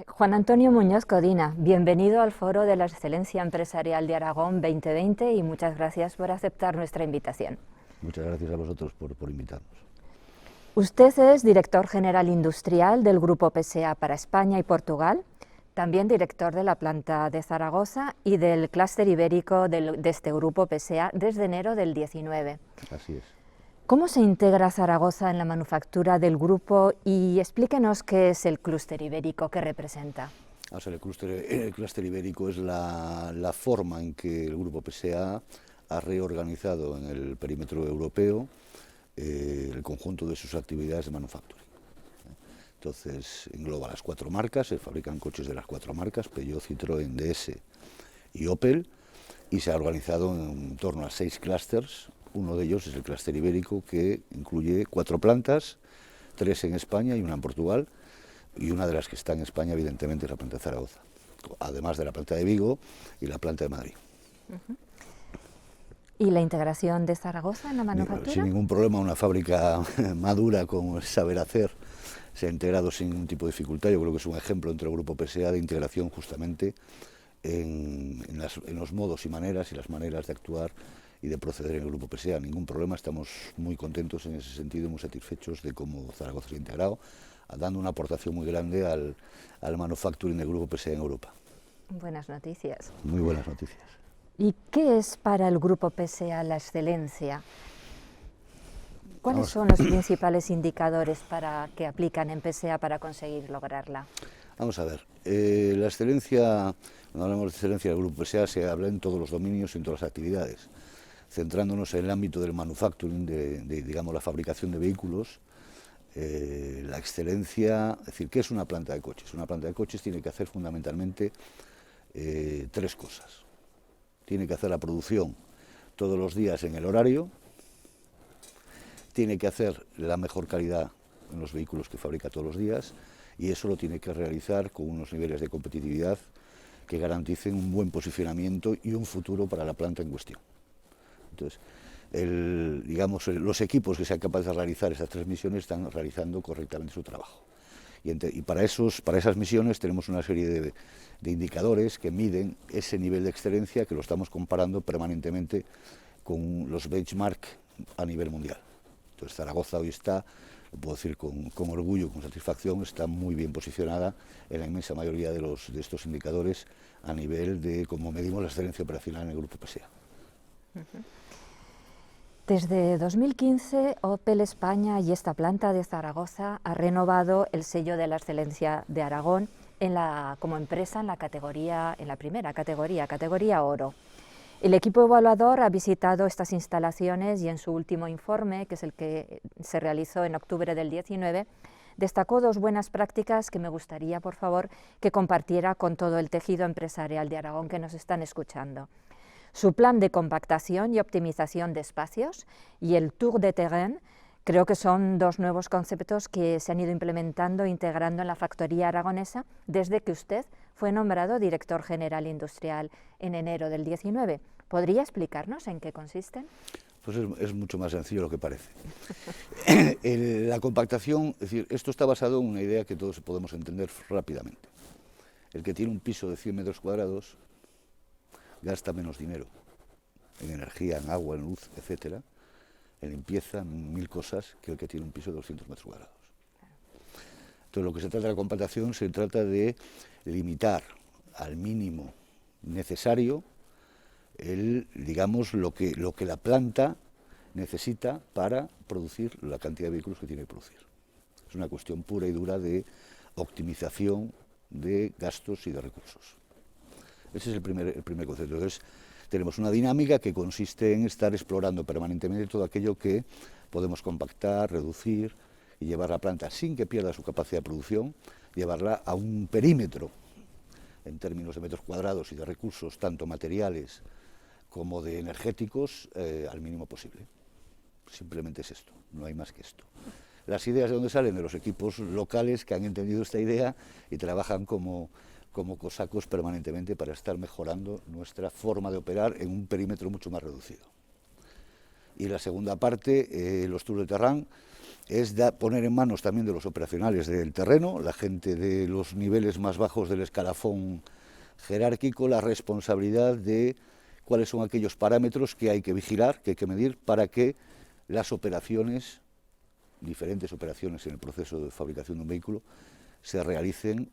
Juan Antonio Muñoz Codina, bienvenido al Foro de la Excelencia Empresarial de Aragón 2020 y muchas gracias por aceptar nuestra invitación. Muchas gracias a vosotros por invitarnos. Usted es director general industrial del Grupo PSA para España y Portugal, también director de la planta de Zaragoza y del clúster ibérico de este Grupo PSA desde enero del 19. Así es. ¿Cómo se integra Zaragoza en la manufactura del grupo y explíquenos qué es el clúster ibérico, qué representa? O sea, el clúster ibérico es la forma en que el Grupo PSA ha reorganizado en el perímetro europeo el conjunto de sus actividades de manufactura. Entonces engloba las 4 marcas, se fabrican coches de las 4 marcas, Peugeot, Citroën, DS y Opel, y se ha organizado en torno a 6 clústeres. Uno de ellos es el clúster ibérico, que incluye 4 plantas, 3 en España y una en Portugal, y una de las que está en España, evidentemente, es la planta de Zaragoza, además de la planta de Vigo y la planta de Madrid. ¿Y la integración de Zaragoza en la manufactura? Sin ningún problema, una fábrica madura con saber hacer, se ha integrado sin ningún tipo de dificultad. Yo creo que es un ejemplo entre el Grupo PSA de integración justamente en los modos y maneras y las maneras de actuar y de proceder en el Grupo PSA. Ningún problema, estamos muy contentos en ese sentido, muy satisfechos de cómo Zaragoza se ha integrado, dando una aportación muy grande al manufacturing del Grupo PSA en Europa. Buenas noticias. Muy buenas noticias. ¿Y qué es para el Grupo PSA la excelencia? ¿Cuáles son los principales indicadores que aplican en PSA para conseguir lograrla? Vamos a ver, la excelencia, cuando hablamos de excelencia del Grupo PSA, se habla en todos los dominios y en todas las actividades. Centrándonos en el ámbito del manufacturing, digamos, la fabricación de vehículos, la excelencia, es decir, ¿qué es una planta de coches? Una planta de coches tiene que hacer fundamentalmente 3 cosas. Tiene que hacer la producción todos los días en el horario, tiene que hacer la mejor calidad en los vehículos que fabrica todos los días, y eso lo tiene que realizar con unos niveles de competitividad que garanticen un buen posicionamiento y un futuro para la planta en cuestión. Entonces, los equipos que sean capaces de realizar esas 3 misiones están realizando correctamente su trabajo. Y para esas misiones tenemos una serie de indicadores que miden ese nivel de excelencia, que lo estamos comparando permanentemente con los benchmark a nivel mundial. Entonces Zaragoza hoy está, lo puedo decir con orgullo, con satisfacción, está muy bien posicionada en la inmensa mayoría de estos indicadores a nivel de cómo medimos la excelencia operacional en el Grupo PSA. Desde 2015, Opel España y esta planta de Zaragoza ha renovado el sello de la excelencia de Aragón como empresa en la primera categoría oro. El equipo evaluador ha visitado estas instalaciones y en su último informe, que es el que se realizó en octubre del 19, destacó 2 buenas prácticas que me gustaría, por favor, que compartiera con todo el tejido empresarial de Aragón que nos están escuchando. Su plan de compactación y optimización de espacios y el Tour de Terrain, creo que son 2 nuevos conceptos que se han ido implementando e integrando en la factoría aragonesa desde que usted fue nombrado director general industrial en enero del 19. ¿Podría explicarnos en qué consisten? Pues es mucho más sencillo de lo que parece. La compactación, es decir, esto está basado en una idea que todos podemos entender rápidamente. El que tiene un piso de 100 metros cuadrados gasta menos dinero en energía, en agua, en luz, etcétera, en limpieza, en 1000 cosas, que el que tiene un piso de 200 metros cuadrados. Entonces, lo que se trata de la compactación, se trata de limitar al mínimo necesario digamos, lo que la planta necesita para producir la cantidad de vehículos que tiene que producir. Es una cuestión pura y dura de optimización de gastos y de recursos. Ese es el primer concepto. Entonces, tenemos una dinámica que consiste en estar explorando permanentemente todo aquello que podemos compactar, reducir y llevar la planta sin que pierda su capacidad de producción, llevarla a un perímetro en términos de metros cuadrados y de recursos, tanto materiales como de energéticos, al mínimo posible. Simplemente es esto, no hay más que esto. Las ideas de dónde salen, de los equipos locales que han entendido esta idea y trabajan como cosacos permanentemente para estar mejorando nuestra forma de operar en un perímetro mucho más reducido. Y la segunda parte, los Tours de Terrain, es poner en manos también de los operacionales del terreno, la gente de los niveles más bajos del escalafón jerárquico, la responsabilidad de cuáles son aquellos parámetros que hay que vigilar, que hay que medir para que las operaciones, diferentes operaciones en el proceso de fabricación de un vehículo, se realicen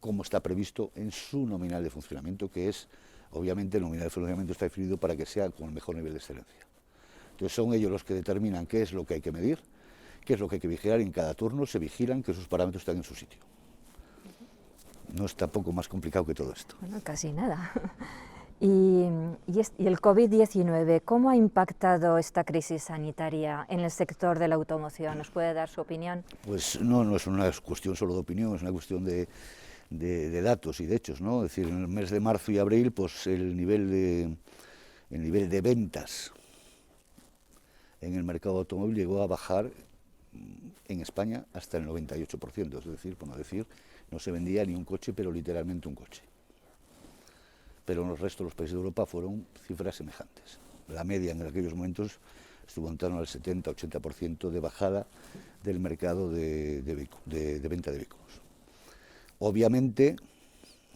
como está previsto en su nominal de funcionamiento, que es, obviamente, el nominal de funcionamiento está definido para que sea con el mejor nivel de excelencia. Entonces son ellos los que determinan qué es lo que hay que medir, qué es lo que hay que vigilar, y en cada turno se vigilan que esos parámetros están en su sitio. No es tampoco más complicado que todo esto. Bueno, casi nada. Y el COVID-19, ¿cómo ha impactado esta crisis sanitaria en el sector de la automoción? ¿Nos puede dar su opinión? Pues no es una cuestión solo de opinión, es una cuestión de datos y de hechos, ¿no? Es decir, en el mes de marzo y abril, pues el nivel de ventas en el mercado automóvil llegó a bajar en España hasta el 98%, es decir, por no decir, no se vendía ni un coche, pero literalmente un coche. Pero en el resto de los países de Europa fueron cifras semejantes. La media en aquellos momentos estuvo en torno al 70-80% de bajada del mercado de venta de vehículos. Obviamente,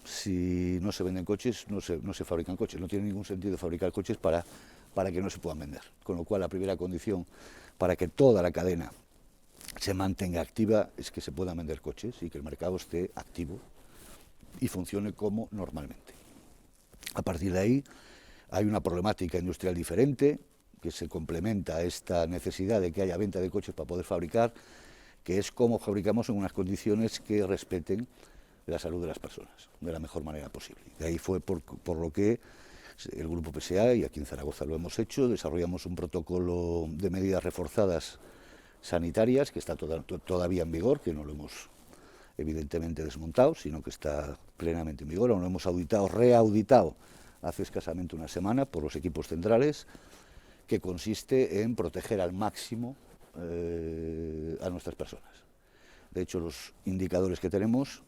si no se venden coches, no se fabrican coches. No tiene ningún sentido fabricar coches para que no se puedan vender. Con lo cual, la primera condición para que toda la cadena se mantenga activa es que se puedan vender coches y que el mercado esté activo y funcione como normalmente. A partir de ahí hay una problemática industrial diferente que se complementa a esta necesidad de que haya venta de coches para poder fabricar, que es cómo fabricamos en unas condiciones que respeten la salud de las personas de la mejor manera posible. De ahí fue por lo que el Grupo PSA, y aquí en Zaragoza lo hemos hecho, desarrollamos un protocolo de medidas reforzadas sanitarias que está todavía en vigor, que no lo hemos evidentemente desmontado, sino que está plenamente en vigor. Lo hemos reauditado hace escasamente una semana por los equipos centrales, que consiste en proteger al máximo a nuestras personas. De hecho, los indicadores que tenemos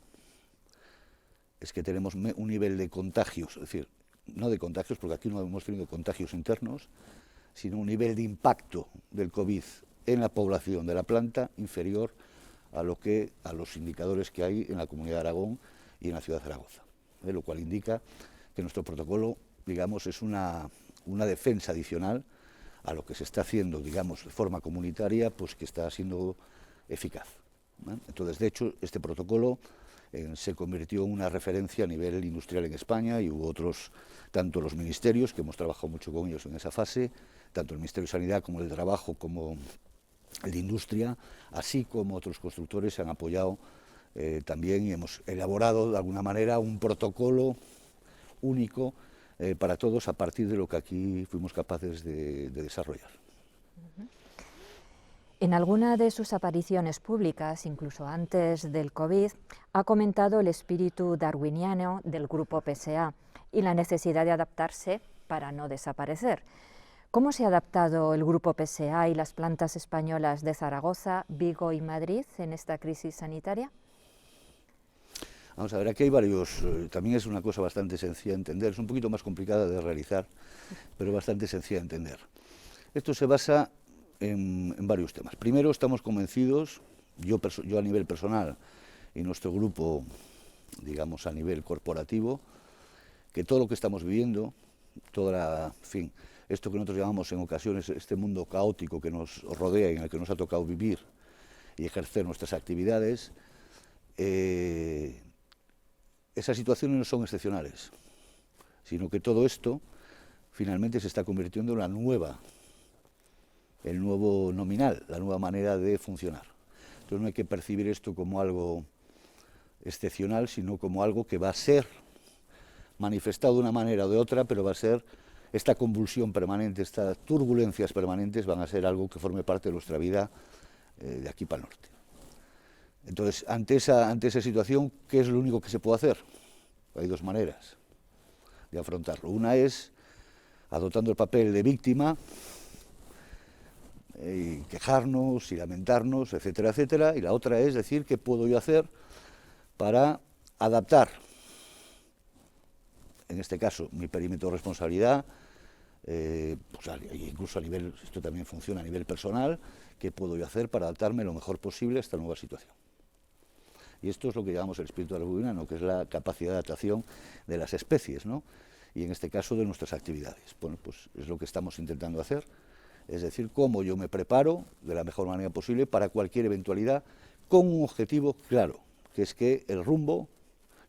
es que tenemos un nivel de contagios, es decir, no de contagios, porque aquí no hemos tenido contagios internos, sino un nivel de impacto del COVID en la población de la planta inferior a los indicadores que hay en la Comunidad de Aragón y en la ciudad de Zaragoza, lo cual indica que nuestro protocolo, digamos, es una defensa adicional a lo que se está haciendo, digamos, de forma comunitaria, pues que está siendo eficaz. Entonces, de hecho, este protocolo se convirtió en una referencia a nivel industrial en España, y hubo otros, tanto los ministerios, que hemos trabajado mucho con ellos en esa fase, tanto el Ministerio de Sanidad como el de Trabajo, como el de Industria, así como otros constructores se han apoyado también, y hemos elaborado de alguna manera un protocolo único para todos a partir de lo que aquí fuimos capaces de desarrollar. En alguna de sus apariciones públicas, incluso antes del COVID, ha comentado el espíritu darwiniano del Grupo PSA y la necesidad de adaptarse para no desaparecer. ¿Cómo se ha adaptado el Grupo PSA y las plantas españolas de Zaragoza, Vigo y Madrid en esta crisis sanitaria? Vamos a ver, aquí hay varios, también es una cosa bastante sencilla de entender, es un poquito más complicada de realizar, pero bastante sencilla de entender. Esto se basa en varios temas. Primero, estamos convencidos, yo a nivel personal y nuestro grupo, digamos, a nivel corporativo, que todo lo que estamos viviendo, esto que nosotros llamamos en ocasiones este mundo caótico que nos rodea y en el que nos ha tocado vivir y ejercer nuestras actividades, esas situaciones no son excepcionales, sino que todo esto finalmente se está convirtiendo en el nuevo nominal, la nueva manera de funcionar. Entonces no hay que percibir esto como algo excepcional, sino como algo que va a ser manifestado de una manera o de otra, pero va a ser esta convulsión permanente, estas turbulencias permanentes van a ser algo que forme parte de nuestra vida de aquí para el norte. Entonces, ante esa situación, ¿qué es lo único que se puede hacer? Hay dos maneras de afrontarlo. Una es adoptando el papel de víctima, y quejarnos y lamentarnos, etcétera, etcétera, y la otra es decir qué puedo yo hacer para adaptar, en este caso, mi perímetro de responsabilidad, incluso a nivel, esto también funciona a nivel personal, qué puedo yo hacer para adaptarme lo mejor posible a esta nueva situación. Y esto es lo que llamamos el espíritu darwiniano, que es la capacidad de adaptación de las especies, ¿no? Y en este caso de nuestras actividades. Bueno, pues es lo que estamos intentando hacer, es decir, cómo yo me preparo de la mejor manera posible para cualquier eventualidad, con un objetivo claro, que es que el rumbo,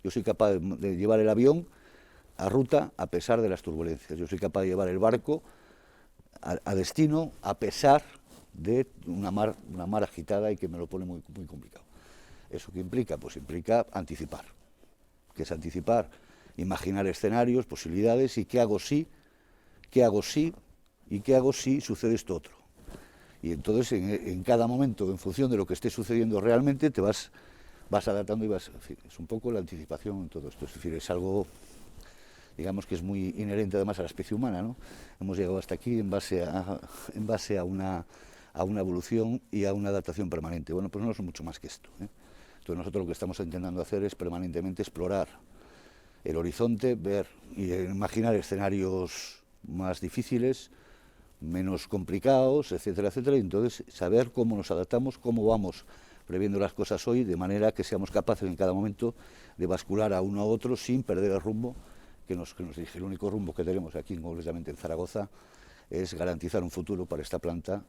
yo soy capaz de llevar el avión a ruta a pesar de las turbulencias, yo soy capaz de llevar el barco a destino a pesar de una mar agitada y que me lo pone muy, muy complicado. ¿Eso qué implica? Pues implica anticipar. ¿Qué es anticipar? Imaginar escenarios, posibilidades, y qué hago si, y qué hago si sucede esto otro. Y entonces en cada momento, en función de lo que esté sucediendo realmente, te vas adaptando y vas... En fin, es un poco la anticipación en todo esto. Es decir, es algo, digamos, que es muy inherente además a la especie humana, ¿no? Hemos llegado hasta aquí en base a una evolución y a una adaptación permanente. Bueno, pues no es mucho más que esto, ¿eh? Entonces nosotros lo que estamos intentando hacer es permanentemente explorar el horizonte, ver y imaginar escenarios más difíciles, menos complicados, etcétera, etcétera, y entonces saber cómo nos adaptamos, cómo vamos previendo las cosas hoy, de manera que seamos capaces en cada momento de bascular a uno a otro sin perder el rumbo que nos dirige. El único rumbo que tenemos aquí, concretamente en Zaragoza, es garantizar un futuro para esta planta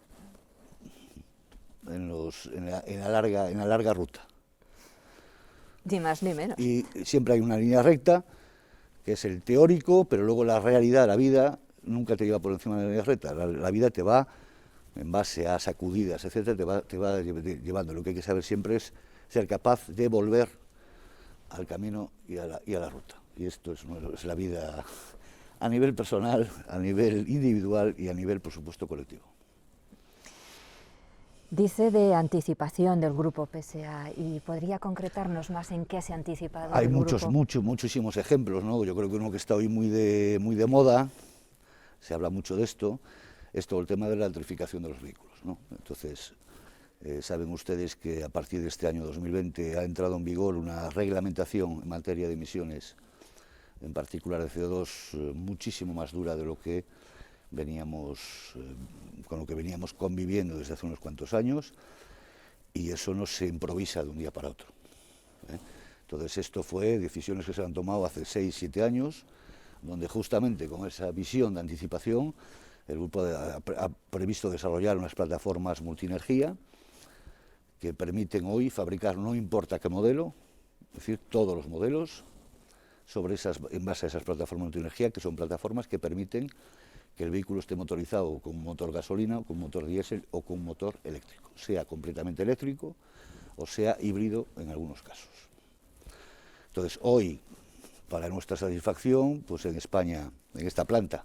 en la larga ruta. Ni más ni menos. Y siempre hay una línea recta, que es el teórico, pero luego la realidad, la vida, nunca te lleva por encima de la línea recta. La vida te va, en base a sacudidas, etcétera, te va llevando. Lo que hay que saber siempre es ser capaz de volver al camino y a la ruta. Y esto es la vida a nivel personal, a nivel individual y a nivel, por supuesto, colectivo. Dice de anticipación del grupo PSA, y podría concretarnos más en qué se ha anticipado. Hay el grupo. muchísimos ejemplos, ¿no? Yo creo que uno que está hoy muy de moda, se habla mucho de esto, es todo el tema de la electrificación de los vehículos, ¿no? Entonces, saben ustedes que a partir de este año 2020 ha entrado en vigor una reglamentación en materia de emisiones, en particular de CO2, muchísimo más dura de lo que con lo que veníamos conviviendo desde hace unos cuantos años, y eso no se improvisa de un día para otro, ¿eh? Entonces esto fue decisiones que se han tomado hace 6, 7 años, donde justamente con esa visión de anticipación el grupo ha previsto desarrollar unas plataformas multienergía que permiten hoy fabricar, no importa qué modelo, es decir, todos los modelos, en base a esas plataformas multienergía, que son plataformas que permiten que el vehículo esté motorizado con un motor gasolina, con un motor diésel o con un motor eléctrico, sea completamente eléctrico o sea híbrido en algunos casos. Entonces, hoy, para nuestra satisfacción, pues en España, en esta planta,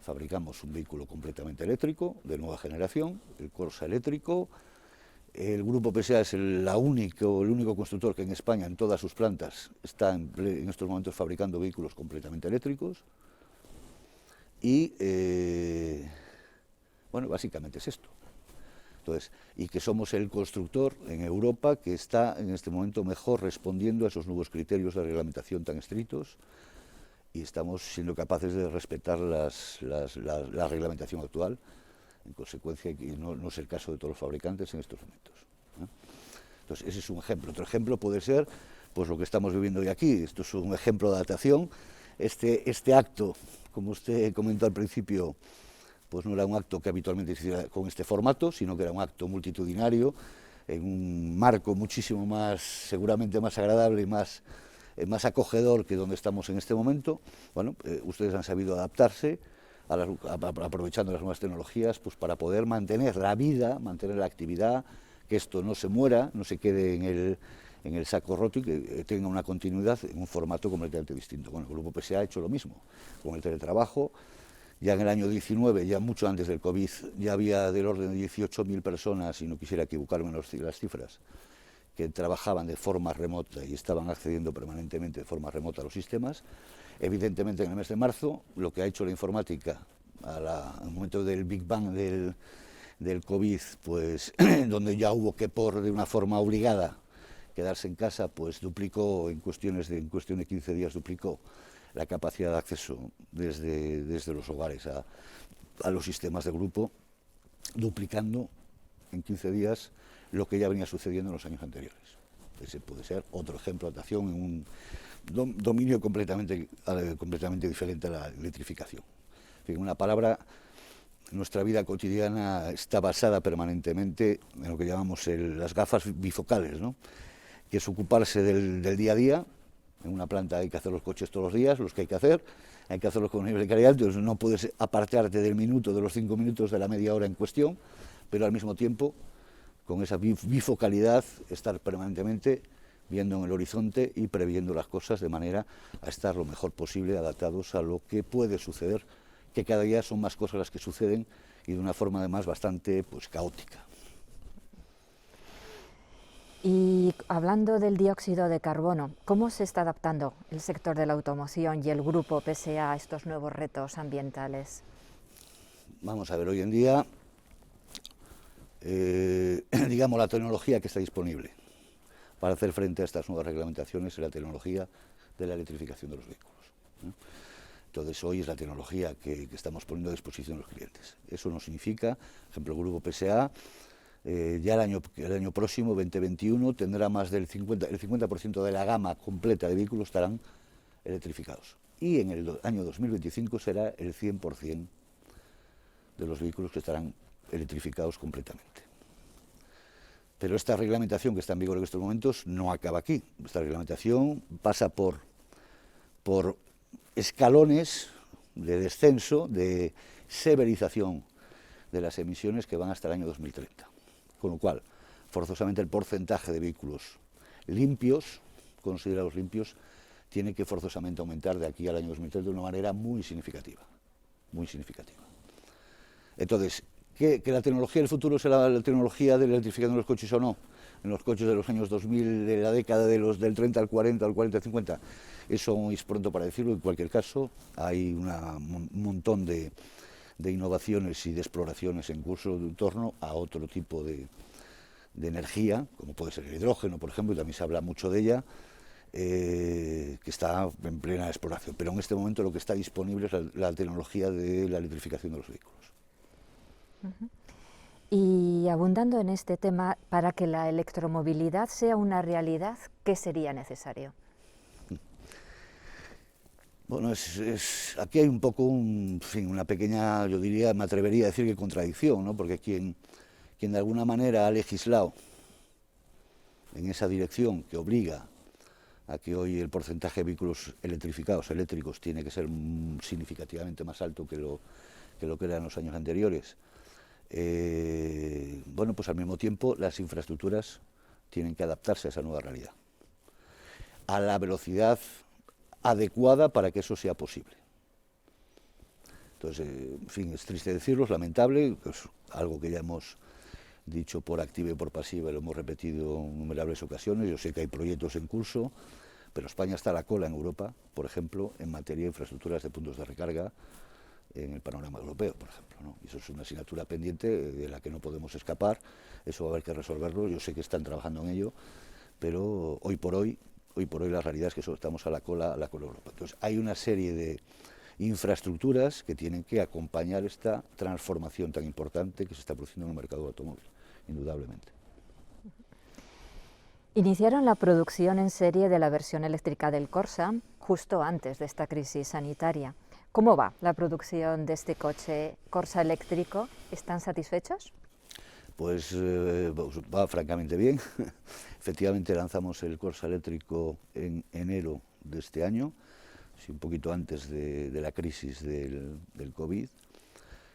fabricamos un vehículo completamente eléctrico, de nueva generación, el Corsa eléctrico. El grupo PSA es el único constructor que en España, en todas sus plantas, está en estos momentos fabricando vehículos completamente eléctricos. Y, bueno, básicamente es esto. Entonces, y que somos el constructor en Europa que está en este momento mejor respondiendo a esos nuevos criterios de reglamentación tan estrictos, y estamos siendo capaces de respetar la reglamentación actual, en consecuencia, y no es el caso de todos los fabricantes en estos momentos, ¿eh? Entonces, ese es un ejemplo. Otro ejemplo puede ser pues lo que estamos viviendo hoy aquí. Esto es un ejemplo de adaptación. Este acto, como usted comentó al principio, pues no era un acto que habitualmente se hiciera con este formato, sino que era un acto multitudinario, en un marco muchísimo más, seguramente más agradable y más acogedor que donde estamos en este momento. Bueno, ustedes han sabido adaptarse, aprovechando las nuevas tecnologías, pues para poder mantener la vida, mantener la actividad, que esto no se muera, no se quede en el saco roto y que tenga una continuidad en un formato completamente distinto. Bueno, el Grupo PSA ha hecho lo mismo con el teletrabajo. Ya en el año 19, ya mucho antes del COVID, ya había del orden de 18.000 personas, y no quisiera equivocarme en las cifras, que trabajaban de forma remota y estaban accediendo permanentemente de forma remota a los sistemas. Evidentemente, en el mes de marzo, lo que ha hecho la informática al momento del Big Bang del COVID, pues donde ya hubo que de una forma obligada quedarse en casa, pues duplicó en cuestión de 15 días, duplicó la capacidad de acceso desde los hogares a los sistemas de grupo, duplicando en 15 días lo que ya venía sucediendo en los años anteriores. Ese puede ser otro ejemplo de actuación en un dominio completamente diferente a la electrificación. En una palabra, nuestra vida cotidiana está basada permanentemente en lo que llamamos las gafas bifocales, ¿no? Que es ocuparse del día a día. En una planta hay que hacer los coches todos los días, los que hay que hacerlos con un nivel de calidad, entonces no puedes apartarte del minuto, de los 5 minutos, de la media hora en cuestión, pero al mismo tiempo, con esa bifocalidad, estar permanentemente viendo en el horizonte y previendo las cosas de manera a estar lo mejor posible adaptados a lo que puede suceder, que cada día son más cosas las que suceden y de una forma además bastante caótica. Y hablando del dióxido de carbono, ¿cómo se está adaptando el sector de la automoción y el grupo PSA a estos nuevos retos ambientales? Vamos a ver, hoy en día, digamos, la tecnología que está disponible para hacer frente a estas nuevas reglamentaciones es la tecnología de la electrificación de los vehículos, ¿no? Entonces, hoy es la tecnología que estamos poniendo a disposición de los clientes. Eso no significa, por ejemplo, el grupo PSA, ya el año próximo, 2021, tendrá más del 50% de la gama completa de vehículos estarán electrificados. Y en el año 2025 será el 100% de los vehículos que estarán electrificados completamente. Pero esta reglamentación que está en vigor en estos momentos no acaba aquí. Esta reglamentación pasa por escalones de descenso, de severización de las emisiones que van hasta el año 2030. Con lo cual, forzosamente el porcentaje de vehículos limpios, considerados limpios, tiene que forzosamente aumentar de aquí al año 2030 de una manera muy significativa. Muy significativa. Entonces, ¿que la tecnología del futuro será la tecnología de la electrificación de los coches o no? En los coches de los años 2000, de la década del 30 al 40, al 40 al 50, eso es pronto para decirlo. En cualquier caso, hay un montón de innovaciones y de exploraciones en curso en torno a otro tipo de energía, como puede ser el hidrógeno, por ejemplo, y también se habla mucho de ella, que está en plena exploración. Pero en este momento lo que está disponible es la tecnología de la electrificación de los vehículos. Y abundando en este tema, para que la electromovilidad sea una realidad, ¿qué sería necesario? Bueno, aquí hay un poco una pequeña, yo diría, me atrevería a decir que contradicción, ¿no? Porque quien de alguna manera ha legislado en esa dirección que obliga a que hoy el porcentaje de vehículos eléctricos, tiene que ser significativamente más alto que lo que era en los años anteriores. Bueno, pues al mismo tiempo las infraestructuras tienen que adaptarse a esa nueva realidad, a la velocidad adecuada para que eso sea posible. Entonces, en fin, es triste decirlo, es lamentable, es algo que ya hemos dicho por activa y por pasiva, lo hemos repetido en innumerables ocasiones. Yo sé que hay proyectos en curso, pero España está a la cola en Europa, por ejemplo, en materia de infraestructuras de puntos de recarga en el panorama europeo, por ejemplo, ¿no? Y eso es una asignatura pendiente de la que no podemos escapar. Eso va a haber que resolverlo. Yo sé que están trabajando en ello, pero hoy por hoy la realidad es que estamos a la cola de Europa. Entonces, hay una serie de infraestructuras que tienen que acompañar esta transformación tan importante que se está produciendo en el mercado del automóvil, indudablemente. Iniciaron la producción en serie de la versión eléctrica del Corsa justo antes de esta crisis sanitaria. ¿Cómo va la producción de este coche Corsa eléctrico? ¿Están satisfechos? Pues va francamente bien. Efectivamente lanzamos el Corsa eléctrico en enero de este año, un poquito antes de la crisis del COVID,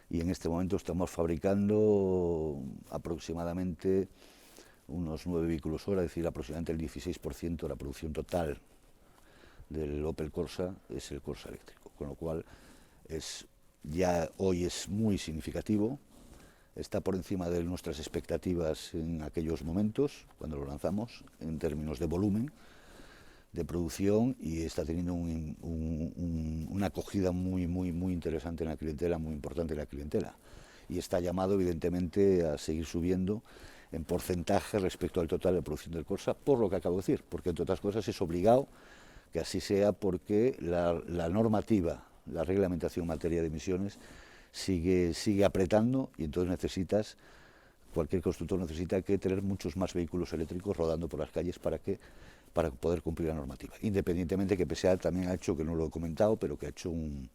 y en este momento estamos fabricando aproximadamente unos 9 vehículos hora, es decir, aproximadamente el 16% de la producción total del Opel Corsa es el Corsa eléctrico, con lo cual ya hoy es muy significativo. Está por encima de nuestras expectativas en aquellos momentos, cuando lo lanzamos, en términos de volumen de producción, y está teniendo una acogida muy interesante en la clientela, muy importante en la clientela. Y está llamado, evidentemente, a seguir subiendo en porcentaje respecto al total de producción del Corsa, por lo que acabo de decir, porque, entre otras cosas, es obligado que así sea, porque la normativa, la reglamentación en materia de emisiones sigue apretando, y entonces cualquier constructor necesita que tener muchos más vehículos eléctricos rodando por las calles para poder cumplir la normativa. Independientemente que PSA también ha hecho, que no lo he comentado, pero que ha hecho un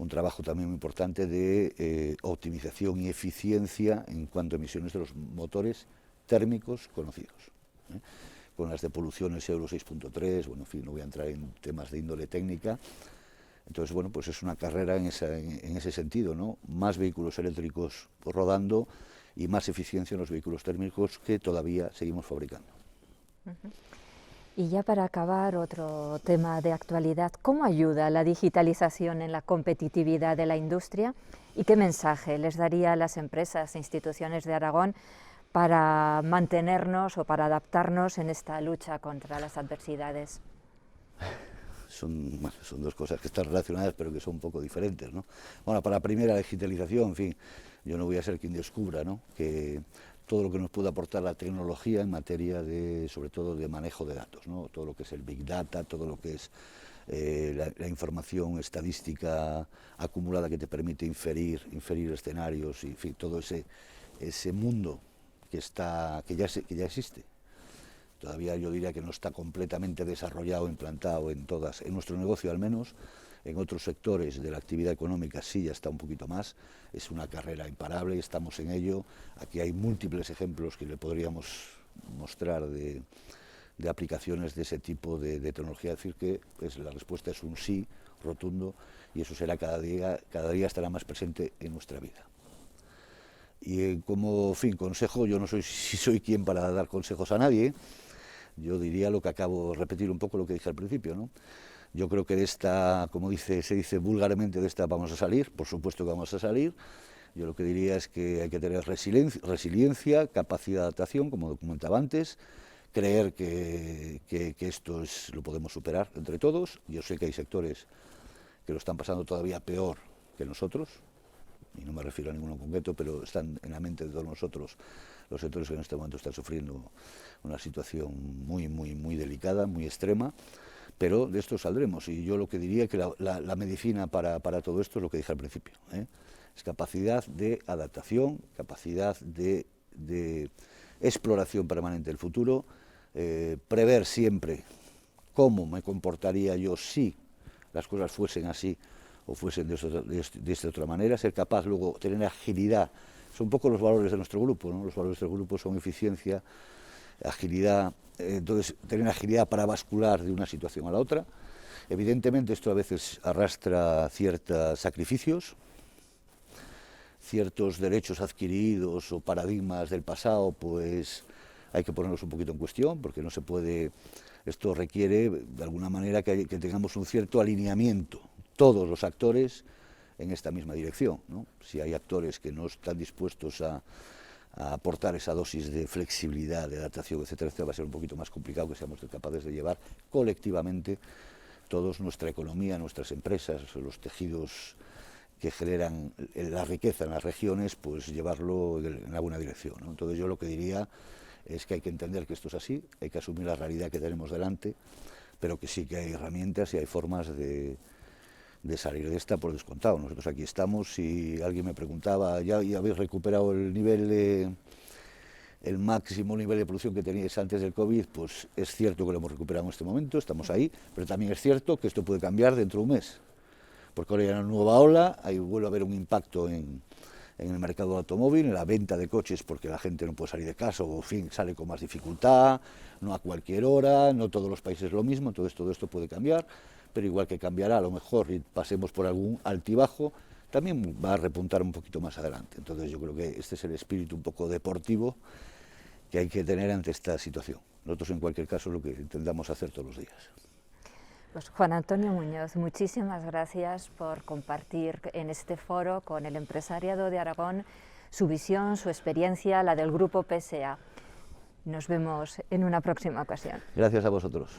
trabajo también muy importante de optimización y eficiencia en cuanto a emisiones de los motores térmicos conocidos, con las depoluciones Euro 6.3, bueno, en fin, no voy a entrar en temas de índole técnica. Entonces, bueno, pues es una carrera en ese sentido, ¿no? Más vehículos eléctricos rodando y más eficiencia en los vehículos térmicos que todavía seguimos fabricando. Y ya para acabar, otro tema de actualidad, ¿cómo ayuda la digitalización en la competitividad de la industria y qué mensaje les daría a las empresas e instituciones de Aragón para mantenernos o para adaptarnos en esta lucha contra las adversidades? Son dos cosas que están relacionadas, pero que son un poco diferentes, ¿no? Bueno, para la primera, digitalización, en fin, yo no voy a ser quien descubra, ¿no?, que todo lo que nos puede aportar la tecnología en materia sobre todo de manejo de datos, ¿no?, todo lo que es el Big Data, todo lo que es la información estadística acumulada que te permite inferir escenarios, y en fin, todo ese mundo que ya existe. Todavía yo diría que no está completamente desarrollado, implantado en nuestro negocio al menos. En otros sectores de la actividad económica sí ya está un poquito más. Es una carrera imparable, estamos en ello. Aquí hay múltiples ejemplos que le podríamos mostrar de aplicaciones de ese tipo de tecnología. Es decir, que la respuesta es un sí rotundo, y eso será cada día estará más presente en nuestra vida. Y como consejo, yo no soy quien para dar consejos a nadie. Yo diría lo que acabo de repetir un poco lo que dije al principio, ¿no? Yo creo que de esta, como se dice vulgarmente, de esta vamos a salir, por supuesto que vamos a salir. Yo lo que diría es que hay que tener resiliencia, capacidad de adaptación, como comentaba antes, creer que esto lo podemos superar entre todos. Yo sé que hay sectores que lo están pasando todavía peor que nosotros, y no me refiero a ninguno en concreto, pero están en la mente de todos nosotros los sectores que en este momento están sufriendo una situación muy, muy, muy delicada, muy extrema, pero de esto saldremos. Y yo lo que diría que la medicina para todo esto es lo que dije al principio, es capacidad de adaptación, capacidad de exploración permanente del futuro, prever siempre cómo me comportaría yo si las cosas fuesen así o fuesen de esta otra manera, ser capaz luego tener agilidad. Son un poco los valores de nuestro grupo, ¿no? Los valores del grupo son eficiencia, agilidad, entonces tener agilidad para bascular de una situación a la otra. Evidentemente esto a veces arrastra ciertos sacrificios, ciertos derechos adquiridos o paradigmas del pasado, pues hay que ponerlos un poquito en cuestión, porque no se puede, esto requiere de alguna manera que tengamos un cierto alineamiento, todos los actores en esta misma dirección, ¿no? Si hay actores que no están dispuestos a aportar esa dosis de flexibilidad, de adaptación, etcétera, etcétera, va a ser un poquito más complicado que seamos capaces de llevar colectivamente todos nuestra economía, nuestras empresas, los tejidos que generan la riqueza en las regiones, pues llevarlo en la buena dirección, ¿no? Entonces yo lo que diría es que hay que entender que esto es así, hay que asumir la realidad que tenemos delante, pero que sí que hay herramientas y hay formas de salir de esta por descontado. Nosotros aquí estamos. Si alguien me preguntaba, ¿ya habéis recuperado el máximo nivel de producción que teníais antes del COVID? Pues es cierto que lo hemos recuperado en este momento, estamos ahí, pero también es cierto que esto puede cambiar dentro de un mes, porque ahora hay una nueva ola, ahí vuelve a haber un impacto en el mercado del automóvil, en la venta de coches, porque la gente no puede salir de casa, o en fin, sale con más dificultad, no a cualquier hora, no todos los países lo mismo, entonces todo esto puede cambiar, pero igual que cambiará a lo mejor y pasemos por algún altibajo, también va a repuntar un poquito más adelante. Entonces yo creo que este es el espíritu un poco deportivo que hay que tener ante esta situación. Nosotros en cualquier caso lo que intentamos hacer todos los días. Pues Juan Antonio Muñoz, muchísimas gracias por compartir en este foro con el empresariado de Aragón su visión, su experiencia, la del grupo PSA. Nos vemos en una próxima ocasión. Gracias a vosotros.